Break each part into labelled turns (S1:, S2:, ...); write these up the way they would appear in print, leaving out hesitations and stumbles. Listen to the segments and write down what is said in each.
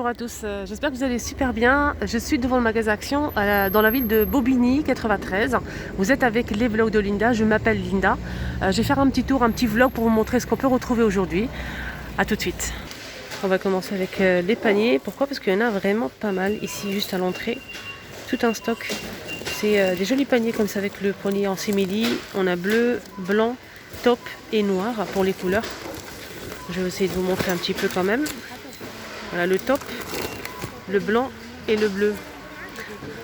S1: Bonjour à tous, j'espère que vous allez super bien. Je suis devant le magasin Action dans la ville de Bobigny 93. Vous êtes avec les vlogs de Linda, je m'appelle Linda. Je vais faire un petit tour, un petit vlog pour vous montrer ce qu'on peut retrouver aujourd'hui. A tout de suite. On va commencer avec les paniers. Pourquoi? Parce qu'il y en a vraiment pas mal ici juste à l'entrée. Tout un stock. C'est des jolis paniers comme ça avec le poignet en simili. On a bleu, blanc, taupe et noir pour les couleurs. Je vais essayer de vous montrer un petit peu quand même. Voilà le taupe, le blanc et le bleu.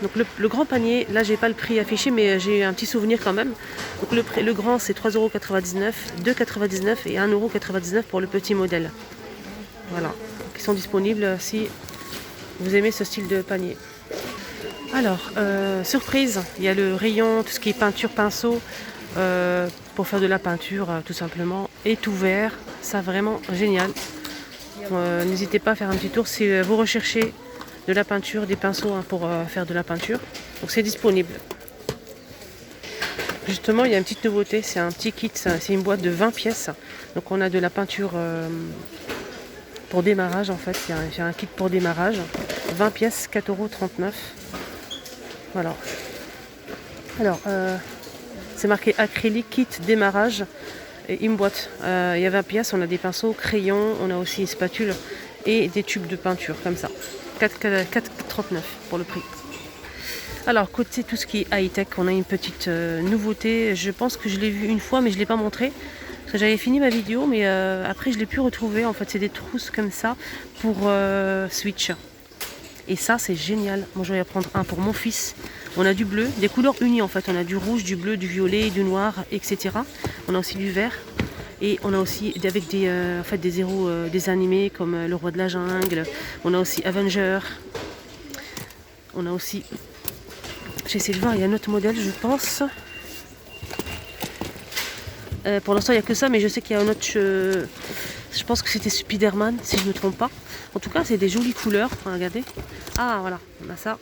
S1: Donc le grand panier, là j'ai pas le prix affiché mais j'ai un petit souvenir quand même. Donc le grand c'est 3,99 €, 2,99 € et 1,99 € pour le petit modèle. Voilà, qui sont disponibles si vous aimez ce style de panier. Alors, surprise, il y a le rayon, tout ce qui est peinture, pinceau, pour faire de la peinture tout simplement, est ouvert. Ça vraiment génial. N'hésitez pas à faire un petit tour si vous recherchez de la peinture, des pinceaux pour faire de la peinture. Donc c'est disponible. Justement, il y a une petite nouveauté, c'est un petit kit, c'est une boîte de 20 pièces. Donc on a de la peinture pour démarrage en fait, il y a un kit pour démarrage. 20 pièces, 4,39 €. Voilà. Alors, c'est marqué acrylique, kit démarrage. Et une boîte, il y a 20 pièces, on a des pinceaux, crayons, on a aussi une spatule et des tubes de peinture comme ça. 4,39 € pour le prix. Alors côté tout ce qui est high-tech, on a une petite nouveauté. Je pense que je l'ai vu une fois mais je ne l'ai pas montré. Parce que j'avais fini ma vidéo mais après je l'ai pu retrouver. En fait c'est des trousses comme ça pour Switch. Et ça c'est génial. Moi je vais en prendre un pour mon fils. On a du bleu, des couleurs unies en fait. On a du rouge, du bleu, du violet, du noir, etc. On a aussi du vert. Et on a aussi avec des héros des animés comme le roi de la jungle. On a aussi Avenger. On a aussi... J'essaie de voir, il y a un autre modèle je pense. Pour l'instant il n'y a que ça mais je sais qu'il y a un autre... Je pense que c'était Spider-Man si je ne me trompe pas. En tout cas c'est des jolies couleurs. Regardez. Ah voilà, on a ça.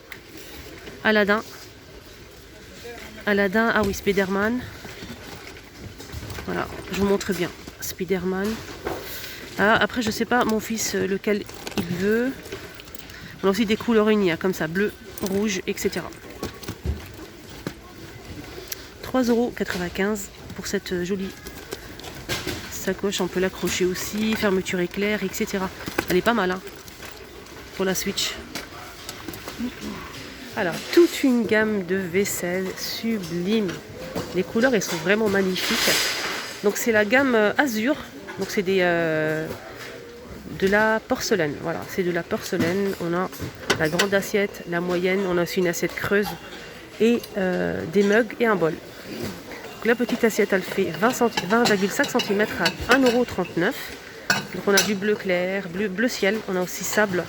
S1: Aladdin. Aladdin, ah oui, Spider-Man. Voilà, je vous montre bien. Spider-Man. Ah, après, je sais pas, mon fils, lequel il veut. On a aussi des couleurs unies, comme ça, bleu, rouge, etc. 3,95 € pour cette jolie sacoche. On peut l'accrocher aussi, fermeture éclair, etc. Elle est pas mal, hein, pour la Switch. Alors, toute une gamme de vaisselle sublime. Les couleurs, elles sont vraiment magnifiques. Donc, c'est la gamme Azur. Donc, c'est de la porcelaine. Voilà, c'est de la porcelaine. On a la grande assiette, la moyenne. On a aussi une assiette creuse et des mugs et un bol. Donc, la petite assiette, elle fait 20,5 cm à 1,39 €. Donc, on a du bleu clair, bleu ciel. On a aussi sable.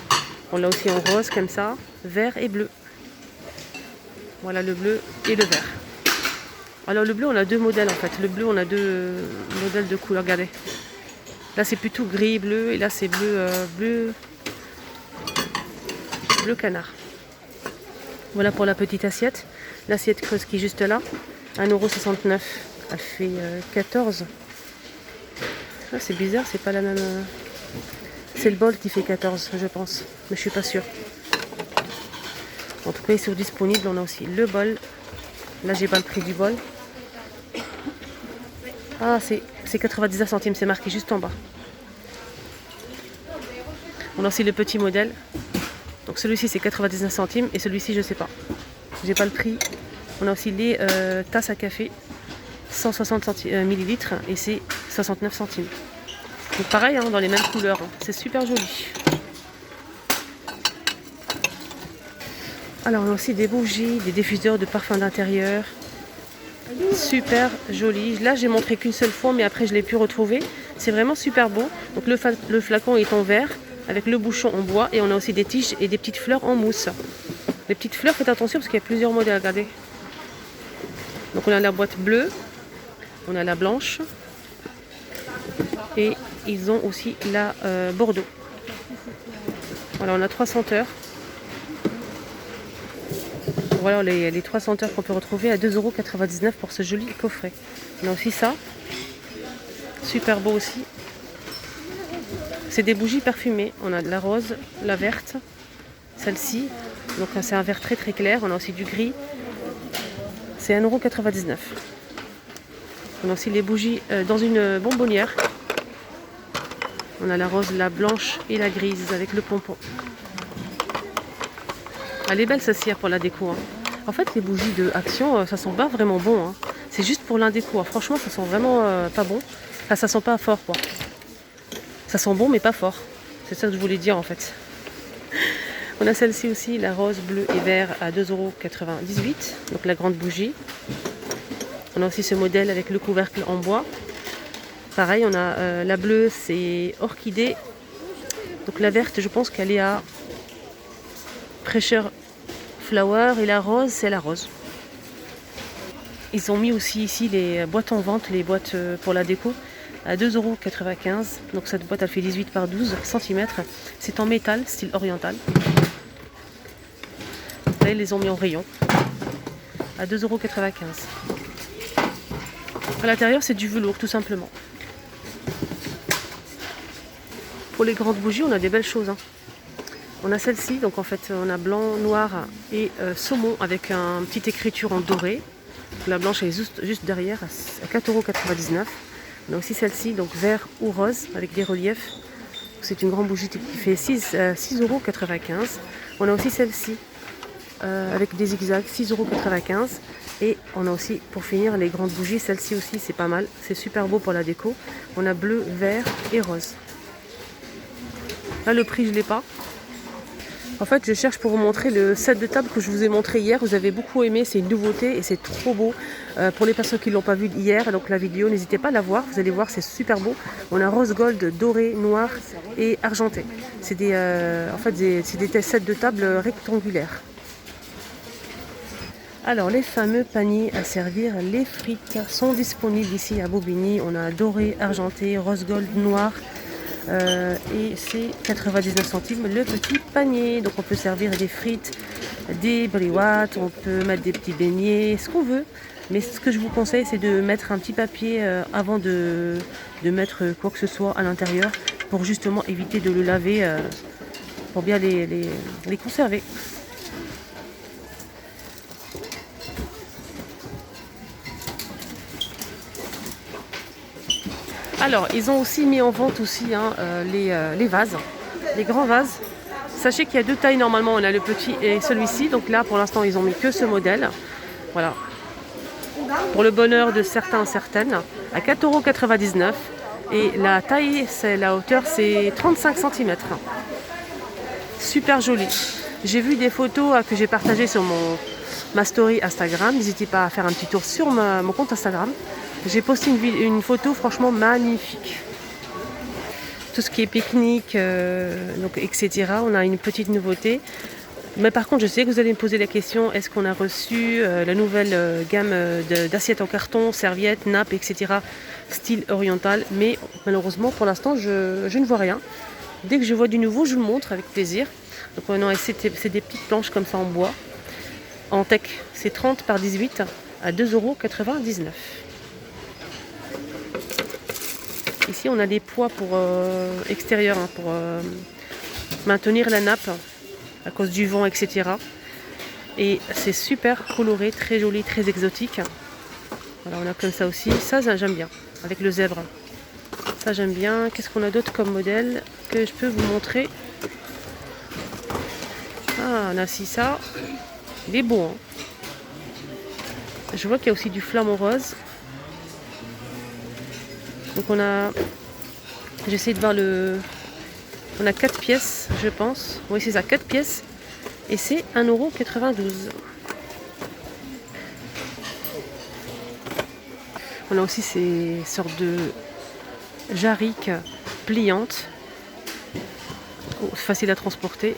S1: On l'a aussi en rose, comme ça, vert et bleu. Voilà le bleu et le vert. Alors le bleu on a deux modèles en fait. Le bleu on a deux modèles de couleurs. Regardez. Là c'est plutôt gris bleu et là c'est bleu canard. Voilà pour la petite assiette. L'assiette creuse qui est juste là. 1,69 €. Elle fait 14. Ah, c'est bizarre, c'est pas la même. C'est le bol qui fait 14 je pense. Mais je suis pas sûre. En tout cas, ils sont disponibles. On a aussi le bol. Là, j'ai pas le prix du bol. Ah, c'est 99 centimes. C'est marqué juste en bas. On a aussi le petit modèle. Donc celui-ci, c'est 99 centimes. Et celui-ci, je sais pas. J'ai pas le prix. On a aussi les tasses à café. 160 millilitres. Et c'est 69 centimes. Donc pareil, hein, dans les mêmes couleurs. Hein. C'est super joli. Alors on a aussi des bougies, des diffuseurs de parfums d'intérieur. Super joli. Là j'ai montré qu'une seule fois mais après je l'ai pu retrouver. C'est vraiment super beau. Donc le flacon est en verre avec le bouchon en bois et on a aussi des tiges et des petites fleurs en mousse. Les petites fleurs, faites attention parce qu'il y a plusieurs modèles, regardez. Donc on a la boîte bleue, on a la blanche et ils ont aussi la Bordeaux. Voilà, on a 3 senteurs. Voilà les 3 senteurs qu'on peut retrouver à 2,99 € pour ce joli coffret. On a aussi ça. Super beau aussi. c'est des bougies parfumées. On a de la rose, la verte, celle-ci. Donc c'est un vert très très clair. On a aussi du gris. C'est 1,99 €. On a aussi les bougies dans une bonbonnière. On a la rose, la blanche et la grise avec le pompon. Elle est belle celle-ci pour la déco. En fait, les bougies de Action, ça sent pas vraiment bon. C'est juste pour l'indéco. Franchement, ça sent vraiment pas bon. Enfin, ça sent pas fort, quoi. Ça sent bon, mais pas fort. C'est ça que je voulais dire, en fait. On a celle-ci aussi, la rose, bleu et vert à 2,98 €. Donc la grande bougie. On a aussi ce modèle avec le couvercle en bois. Pareil, on a la bleue, c'est orchidée. Donc la verte, je pense qu'elle est à Pressure Flower. Et la rose, c'est la rose. Ils ont mis aussi ici les boîtes en vente, les boîtes pour la déco, à 2,95 €. Donc cette boîte, elle fait 18 par 12 cm. C'est en métal, style oriental. Là, ils les ont mis en rayon à 2,95 €. À l'intérieur, c'est du velours, tout simplement. Pour les grandes bougies, on a des belles choses. On a celle-ci, donc en fait, on a blanc, noir et saumon avec une petite écriture en doré. La blanche est juste derrière, à 4,99 €. On a aussi celle-ci, donc vert ou rose, avec des reliefs. C'est une grande bougie qui fait 6,95 €. On a aussi celle-ci, avec des zigzags, 6,95 €. Et on a aussi, pour finir, les grandes bougies. Celle-ci aussi, c'est pas mal. C'est super beau pour la déco. On a bleu, vert et rose. Là, le prix, je ne l'ai pas. En fait, je cherche pour vous montrer le set de table que je vous ai montré hier. Vous avez beaucoup aimé, c'est une nouveauté et c'est trop beau. Pour les personnes qui ne l'ont pas vu hier, donc la vidéo, n'hésitez pas à la voir. Vous allez voir, c'est super beau. On a rose gold, doré, noir et argenté. C'est des sets de table rectangulaires. Alors, les fameux paniers à servir les frites sont disponibles ici à Bobigny. On a doré, argenté, rose gold, noir. Et c'est 99 centimes le petit panier. Donc on peut servir des frites, des briouates, on peut mettre des petits beignets, ce qu'on veut. Mais ce que je vous conseille, c'est de mettre un petit papier avant de mettre quoi que ce soit à l'intérieur, pour justement éviter de le laver, pour bien les conserver. Alors, ils ont aussi mis en vente aussi les vases, les grands vases. Sachez qu'il y a deux tailles normalement, on a le petit et celui-ci. Donc là, pour l'instant, ils ont mis que ce modèle. Voilà. Pour le bonheur de certains, certaines, à 4,99 €. Et la taille, la hauteur, c'est 35 cm. Super joli. J'ai vu des photos que j'ai partagées sur ma story Instagram. N'hésitez pas à faire un petit tour sur mon compte Instagram. J'ai posté une photo franchement magnifique. Tout ce qui est pique-nique, etc. On a une petite nouveauté. Mais par contre, je sais que vous allez me poser la question, est-ce qu'on a reçu la nouvelle gamme d'assiettes en carton, serviettes, nappes, etc. style oriental. Mais malheureusement, pour l'instant, je ne vois rien. Dès que je vois du nouveau, je vous le montre avec plaisir. Donc c'est des petites planches comme ça en bois. En tech, c'est 30 par 18 à 2,99 €. Ici, on a des poids pour extérieur, pour maintenir la nappe à cause du vent, etc. Et c'est super coloré, très joli, très exotique. Voilà, on a comme ça aussi. Ça j'aime bien, avec le zèbre. Ça, j'aime bien. Qu'est-ce qu'on a d'autre comme modèle que je peux vous montrer? Ah, on a aussi ça. Il est beau. Je vois qu'il y a aussi du flamant rose. Donc on a, j'essaie de voir on a 4 pièces, je pense. Oui, c'est ça, 4 pièces. Et c'est 1,92 €. On a aussi ces sortes de jarriques pliantes, faciles à transporter.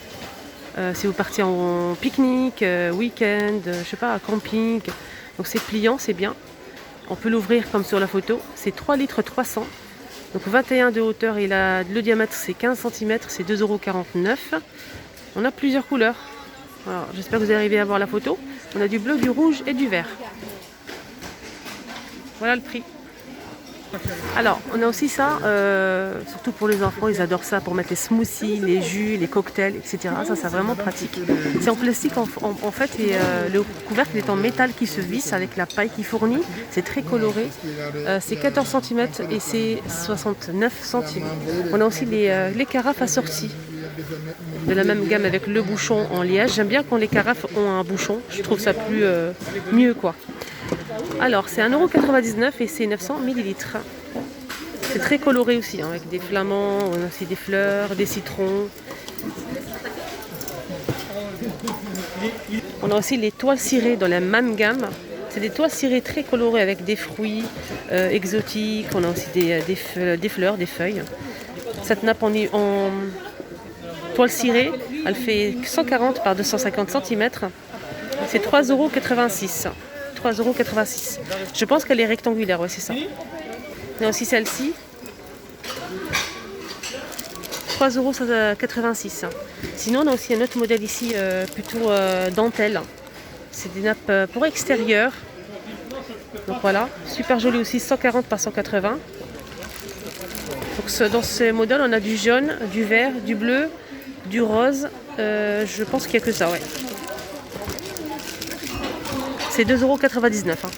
S1: Si vous partez en pique-nique, week-end, je sais pas, camping. Donc c'est pliant, c'est bien. On peut l'ouvrir comme sur la photo. C'est 3 litres 300. Donc 21 de hauteur et le diamètre c'est 15 cm, c'est 2,49 €. On a plusieurs couleurs. Alors, j'espère que vous arrivez à voir la photo. On a du bleu, du rouge et du vert. Voilà le prix. Alors, on a aussi ça, surtout pour les enfants, ils adorent ça pour mettre les smoothies, les jus, les cocktails, etc. Ça, c'est vraiment pratique. C'est en plastique en fait et le couvercle est en métal qui se visse avec la paille qui fournit. C'est très coloré. C'est 14 cm et c'est 69 centimes. On a aussi les carafes assorties de la même gamme avec le bouchon en liège. J'aime bien quand les carafes ont un bouchon. Je trouve ça mieux quoi. Alors, c'est 1,99 € et c'est 900 ml. C'est très coloré aussi, hein, avec des flamants, on a aussi des fleurs, des citrons. On a aussi les toiles cirées dans la même gamme. C'est des toiles cirées très colorées avec des fruits exotiques. On a aussi des fleurs, des feuilles. Cette nappe en toile cirée, elle fait 140 par 250 cm. C'est 3,86 €. 3,86 €. Je pense qu'elle est rectangulaire, ouais, c'est ça. Il y a aussi celle-ci. 3,86 €. Sinon, on a aussi un autre modèle ici, plutôt dentelle. C'est des nappes pour extérieur. Donc voilà, super joli aussi, 140 par 180. Donc dans ce modèle, on a du jaune, du vert, du bleu, du rose. Je pense qu'il n'y a que ça, ouais. C'est 2,99 €. Hein.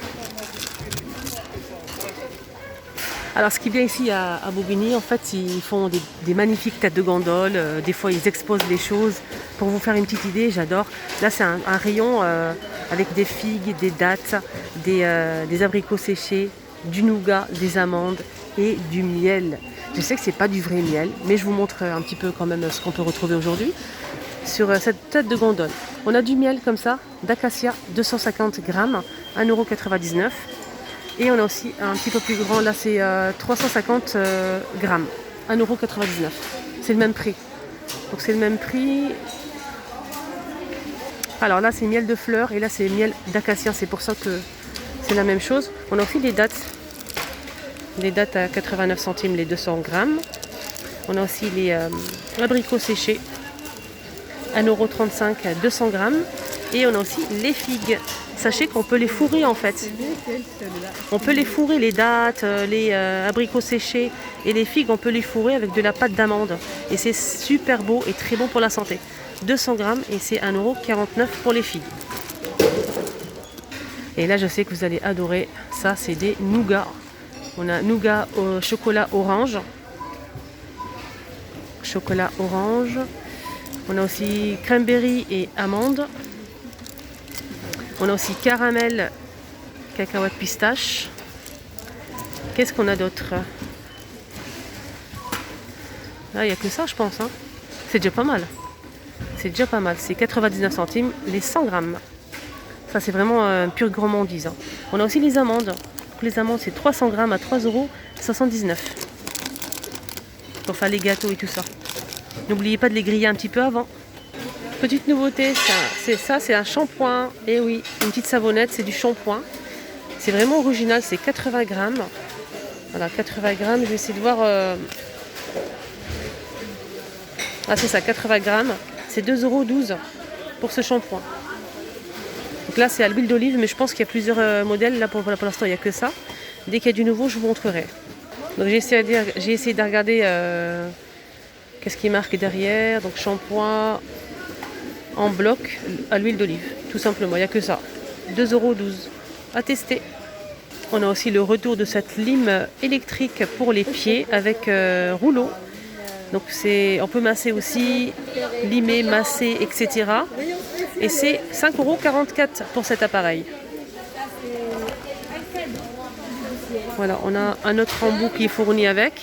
S1: Alors ce qui est bien ici à Bobigny, en fait, ils font des magnifiques têtes de gondole. Des fois, ils exposent les choses. Pour vous faire une petite idée, j'adore. Là, c'est un rayon avec des figues, des dattes, des abricots séchés, du nougat, des amandes et du miel. Je sais que c'est pas du vrai miel, mais je vous montre un petit peu quand même ce qu'on peut retrouver aujourd'hui sur cette tête de gondole. On a du miel comme ça, d'acacia, 250 grammes, 1,99 €. Et on a aussi un petit peu plus grand, là c'est 350 grammes, 1,99 €. C'est le même prix. Donc c'est le même prix. Alors là c'est miel de fleurs et là c'est miel d'acacia, c'est pour ça que c'est la même chose. On a aussi des dattes. Des dattes à 89 centimes les 200 grammes. On a aussi les abricots séchés, 1,35 € à 200 grammes. Et on a aussi les figues. Sachez qu'on peut les fourrer en fait. On peut les fourrer, les dattes, les abricots séchés et les figues, on peut les fourrer avec de la pâte d'amande. Et c'est super beau et très bon pour la santé. 200 grammes et c'est 1,49 € pour les figues. Et là je sais que vous allez adorer, ça c'est des nougats. On a nougat au chocolat orange. Chocolat orange. On a aussi cranberry et amande. On a aussi caramel, cacahuète pistache. Qu'est-ce qu'on a d'autre? Là, il n'y a que ça, je pense. Hein. C'est déjà pas mal. C'est déjà pas mal. C'est 99 centimes les 100 grammes. Ça, c'est vraiment pure gourmandise. Hein. On a aussi les amandes. Les amandes, c'est 300 grammes à 3,79 €. Pour faire les gâteaux et tout ça. N'oubliez pas de les griller un petit peu avant. Petite nouveauté, c'est un shampoing. Et oui, une petite savonnette, c'est du shampoing. C'est vraiment original, c'est 80 grammes. Voilà, 80 grammes. Je vais essayer de voir. Ah, c'est ça, 80 grammes. C'est 2,12 € pour ce shampoing. Donc là, c'est à l'huile d'olive, mais je pense qu'il y a plusieurs modèles. Là, pour l'instant, il n'y a que ça. Dès qu'il y a du nouveau, je vous montrerai. Donc j'ai essayé de regarder qu'est-ce qui marque derrière. Donc shampoing en bloc à l'huile d'olive, tout simplement, il n'y a que ça. 2,12 € à tester. On a aussi le retour de cette lime électrique pour les pieds avec rouleau. Donc on peut masser aussi, limer, masser, etc. Et c'est 5,44 € pour cet appareil. Voilà, on a un autre embout qui est fourni avec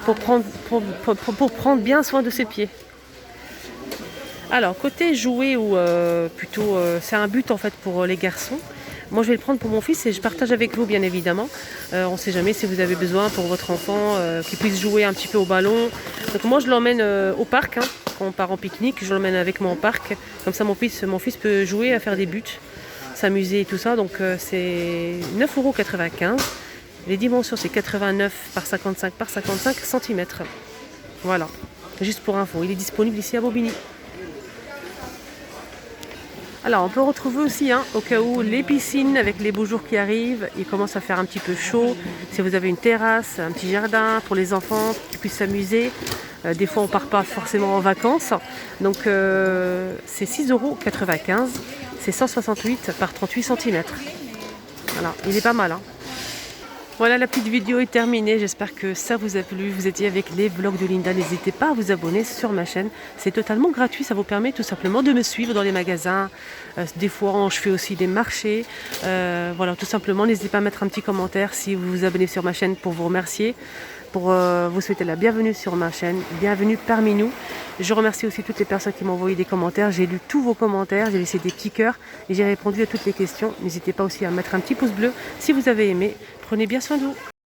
S1: pour prendre bien soin de ses pieds. Alors, côté jouet ou plutôt, c'est un but en fait pour les garçons. Moi, je vais le prendre pour mon fils et je partage avec vous, bien évidemment. On ne sait jamais si vous avez besoin pour votre enfant qu'il puisse jouer un petit peu au ballon. Donc moi, je l'emmène au parc. Hein. Quand on part en pique-nique, je l'emmène avec moi au parc. Comme ça, mon fils peut jouer à faire des buts, s'amuser et tout ça. Donc c'est 9,95 €. Les dimensions, c'est 89 par 55 par 55 cm. Voilà, juste pour info. Il est disponible ici à Bobigny. Alors, on peut retrouver aussi, au cas où, les piscines avec les beaux jours qui arrivent. Il commence à faire un petit peu chaud. Si vous avez une terrasse, un petit jardin pour les enfants qui puissent s'amuser. Des fois, on part pas forcément en vacances. Donc, c'est 6,95 €. C'est 168 par 38 cm. Voilà, il est pas mal. Voilà, la petite vidéo est terminée, j'espère que ça vous a plu. Vous étiez avec les vlogs de Linda, n'hésitez pas à vous abonner sur ma chaîne. C'est totalement gratuit, ça vous permet tout simplement de me suivre dans les magasins. Des fois, je fais aussi des marchés. Voilà, tout simplement, n'hésitez pas à mettre un petit commentaire si vous vous abonnez sur ma chaîne pour vous remercier, pour vous souhaiter la bienvenue sur ma chaîne, bienvenue parmi nous. Je remercie aussi toutes les personnes qui m'ont envoyé des commentaires. J'ai lu tous vos commentaires, j'ai laissé des petits cœurs et j'ai répondu à toutes les questions. N'hésitez pas aussi à mettre un petit pouce bleu si vous avez aimé. Prenez bien soin de vous.